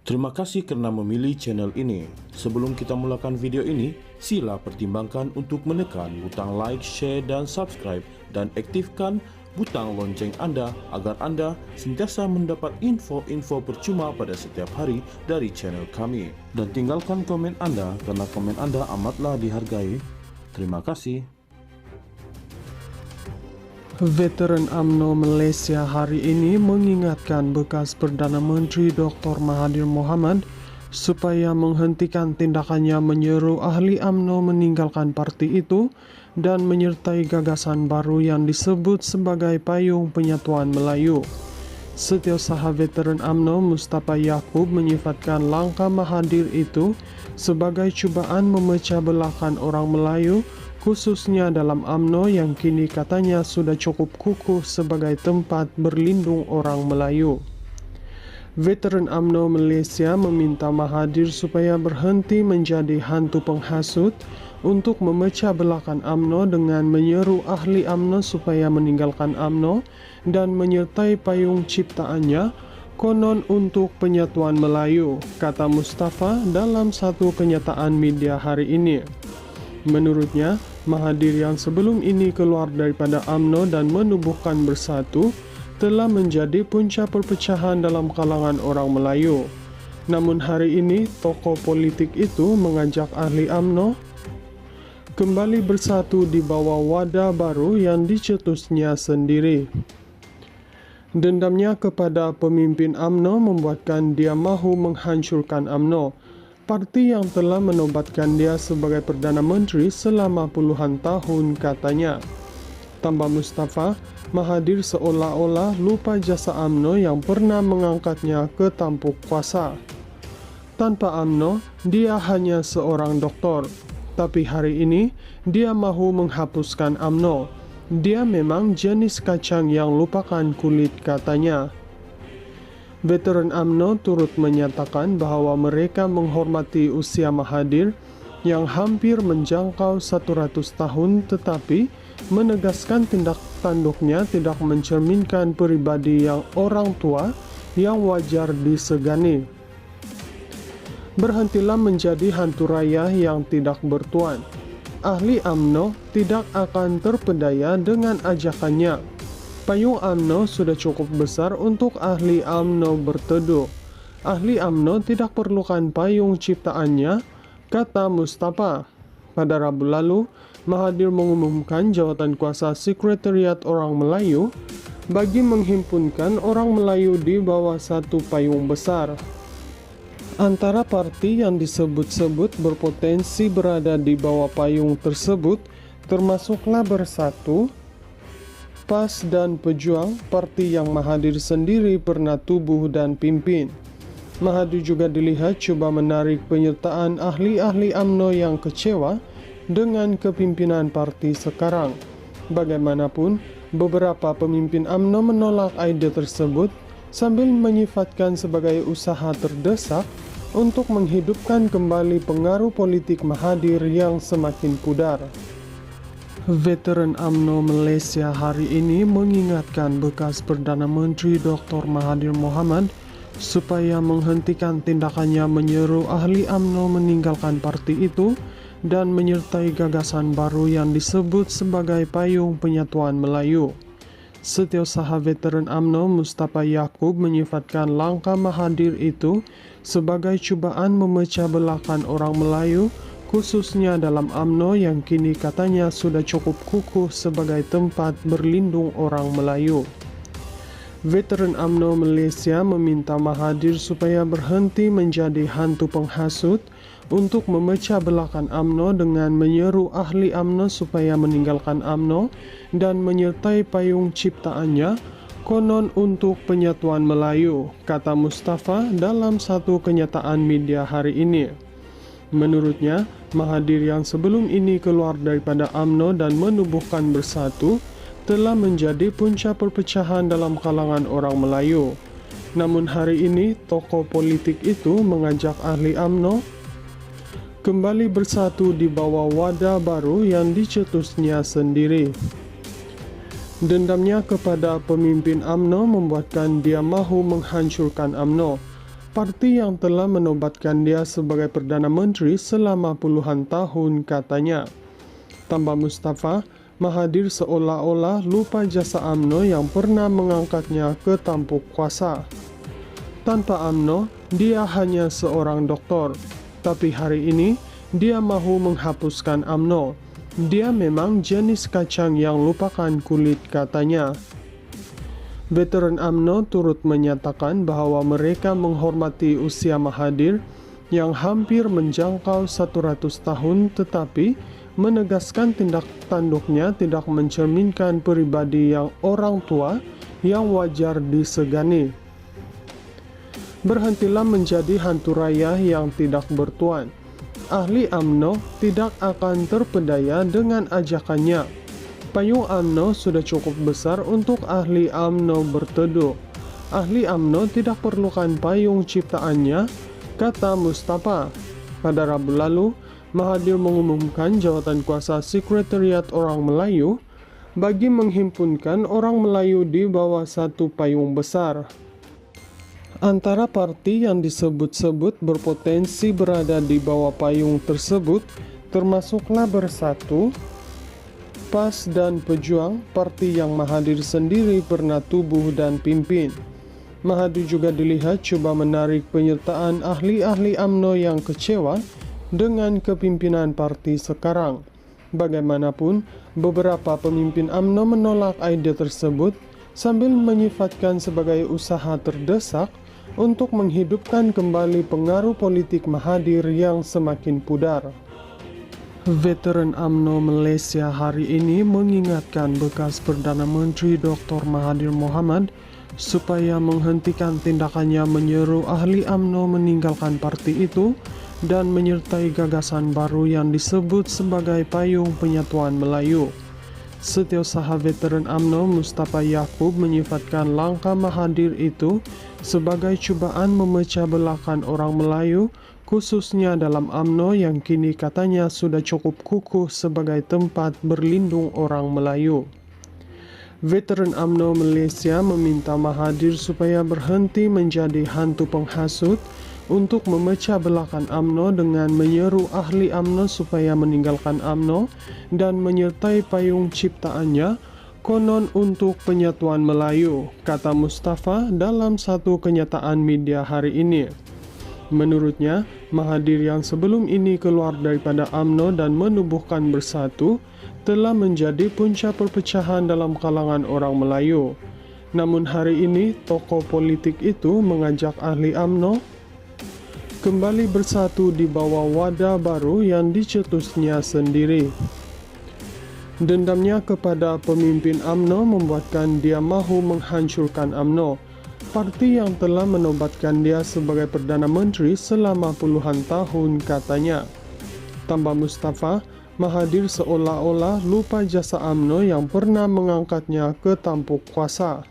Terima kasih karena memilih channel ini. Sebelum kita mulakan video ini, sila pertimbangkan untuk menekan butang like, share, dan subscribe, dan aktifkan butang lonceng Anda agar Anda sentiasa mendapat info-info percuma pada setiap hari dari channel kami. Dan tinggalkan komen Anda karena komen Anda amatlah dihargai. Terima kasih. Veteran UMNO Malaysia hari ini mengingatkan bekas Perdana Menteri Dr. Mahathir Mohamad supaya menghentikan tindakannya menyeru ahli UMNO meninggalkan parti itu dan menyertai gagasan baru yang disebut sebagai Payung Penyatuan Melayu. Setiausaha veteran UMNO Mustafa Yaakob menyifatkan langkah Mahathir itu sebagai cubaan memecah belahkan orang Melayu, khususnya dalam UMNO yang kini katanya sudah cukup kukuh sebagai tempat berlindung orang Melayu. Veteran UMNO Malaysia meminta Mahathir supaya berhenti menjadi hantu penghasut untuk memecah belahkan UMNO dengan menyeru ahli UMNO supaya meninggalkan UMNO dan menyertai payung ciptaannya konon untuk penyatuan Melayu, kata Mustafa dalam satu kenyataan media hari ini. Menurutnya, Mahathir yang sebelum ini keluar daripada UMNO dan menubuhkan Bersatu telah menjadi punca perpecahan dalam kalangan orang Melayu. Namun hari ini, tokoh politik itu mengajak ahli UMNO kembali bersatu di bawah wadah baru yang dicetusnya sendiri. Dendamnya kepada pemimpin UMNO membuatkan dia mahu menghancurkan UMNO, parti yang telah menobatkan dia sebagai Perdana Menteri selama puluhan tahun, katanya. Tambah Mustafa, Mahathir seolah-olah lupa jasa UMNO yang pernah mengangkatnya ke tampuk kuasa. Tanpa UMNO, dia hanya seorang doktor. Tapi hari ini, dia mahu menghapuskan UMNO. Dia memang jenis kacang yang lupakan kulit, katanya. Veteran UMNO turut menyatakan bahwa mereka menghormati usia Mahathir yang hampir menjangkau 100 tahun, tetapi menegaskan tindak tanduknya tidak mencerminkan pribadi yang orang tua yang wajar disegani. Berhentilah menjadi hantu raya yang tidak bertuan. Ahli UMNO tidak akan terpedaya dengan ajakannya. Payung UMNO sudah cukup besar untuk ahli UMNO berteduh. Ahli UMNO tidak perlukan payung ciptaannya, kata Mustafa. Pada Rabu lalu, Mahathir mengumumkan jawatan kuasa Sekretariat Orang Melayu bagi menghimpunkan orang Melayu di bawah satu payung besar. Antara parti yang disebut-sebut berpotensi berada di bawah payung tersebut termasuklah Bersatu, PAS dan Pejuang, parti yang Mahathir sendiri pernah tubuh dan pimpin. Mahathir juga dilihat coba menarik penyertaan ahli-ahli UMNO yang kecewa dengan kepimpinan parti sekarang. Bagaimanapun, beberapa pemimpin UMNO menolak ide tersebut sambil menyifatkan sebagai usaha terdesak untuk menghidupkan kembali pengaruh politik Mahathir yang semakin pudar. Veteran UMNO Malaysia hari ini mengingatkan bekas Perdana Menteri Dr. Mahathir Mohamad supaya menghentikan tindakannya menyeru ahli UMNO meninggalkan parti itu dan menyertai gagasan baru yang disebut sebagai Payung Penyatuan Melayu. Setiausaha veteran UMNO Mustafa Yaakob menyifatkan langkah Mahathir itu sebagai cubaan memecah belahkan orang Melayu, khususnya dalam UMNO yang kini katanya sudah cukup kukuh sebagai tempat berlindung orang Melayu. Veteran UMNO Malaysia meminta Mahathir supaya berhenti menjadi hantu penghasut untuk memecah belahkan UMNO dengan menyeru ahli UMNO supaya meninggalkan UMNO dan menyertai payung ciptaannya konon untuk penyatuan Melayu, kata Mustafa dalam satu kenyataan media hari ini. Menurutnya, Mahathir yang sebelum ini keluar daripada UMNO dan menubuhkan Bersatu telah menjadi punca perpecahan dalam kalangan orang Melayu. Namun hari ini, tokoh politik itu mengajak ahli UMNO kembali bersatu di bawah wadah baru yang dicetusnya sendiri. Dendamnya kepada pemimpin UMNO membuatkan dia mahu menghancurkan UMNO, parti yang telah menobatkan dia sebagai Perdana Menteri selama puluhan tahun, katanya. Tambah Mustafa, Mahathir seolah-olah lupa jasa UMNO yang pernah mengangkatnya ke tampuk kuasa. Tanpa UMNO, dia hanya seorang doktor. Tapi hari ini, dia mahu menghapuskan UMNO. Dia memang jenis kacang yang lupakan kulit, katanya. Veteran UMNO turut menyatakan bahwa mereka menghormati usia Mahathir yang hampir menjangkau 100 tahun, tetapi menegaskan tindak tanduknya tidak mencerminkan pribadi yang orang tua yang wajar disegani. Berhentilah menjadi hantu raya yang tidak bertuan. Ahli UMNO tidak akan terpedaya dengan ajakannya. Payung UMNO sudah cukup besar untuk ahli UMNO berteduh. Ahli UMNO tidak perlukan payung ciptaannya, kata Mustafa. Pada Rabu lalu, Mahathir mengumumkan jawatan kuasa Sekretariat Orang Melayu bagi menghimpunkan orang Melayu di bawah satu payung besar. Antara parti yang disebut-sebut berpotensi berada di bawah payung tersebut termasuklah Bersatu, PAS dan Pejuang, parti yang Mahathir sendiri pernah tubuh dan pimpin. Mahathir juga dilihat coba menarik penyertaan ahli-ahli UMNO yang kecewa dengan kepimpinan parti sekarang. Bagaimanapun, beberapa pemimpin UMNO menolak ide tersebut sambil menyifatkan sebagai usaha terdesak untuk menghidupkan kembali pengaruh politik Mahathir yang semakin pudar. Veteran UMNO Malaysia hari ini mengingatkan bekas Perdana Menteri Dr. Mahathir Mohamad supaya menghentikan tindakannya menyeru ahli UMNO meninggalkan parti itu dan menyertai gagasan baru yang disebut sebagai Payung Penyatuan Melayu. Setiausaha veteran UMNO Mustafa Yaakob menyifatkan langkah Mahathir itu sebagai cubaan memecah belahkan orang Melayu, khususnya dalam UMNO yang kini katanya sudah cukup kukuh sebagai tempat berlindung orang Melayu. Veteran UMNO Malaysia meminta Mahathir supaya berhenti menjadi hantu penghasut untuk memecah belahkan UMNO dengan menyeru ahli UMNO supaya meninggalkan UMNO dan menyertai payung ciptaannya konon untuk penyatuan Melayu, kata Mustafa dalam satu kenyataan media hari ini. Menurutnya, Mahathir yang sebelum ini keluar daripada UMNO dan menubuhkan Bersatu telah menjadi punca perpecahan dalam kalangan orang Melayu. Namun hari ini, tokoh politik itu mengajak ahli UMNO kembali bersatu di bawah wadah baru yang dicetusnya sendiri. Dendamnya kepada pemimpin UMNO membuatkan dia mahu menghancurkan UMNO, parti yang telah menobatkan dia sebagai Perdana Menteri selama puluhan tahun, katanya. Tambah Mustafa, Mahathir seolah-olah lupa jasa UMNO yang pernah mengangkatnya ke tampuk kuasa.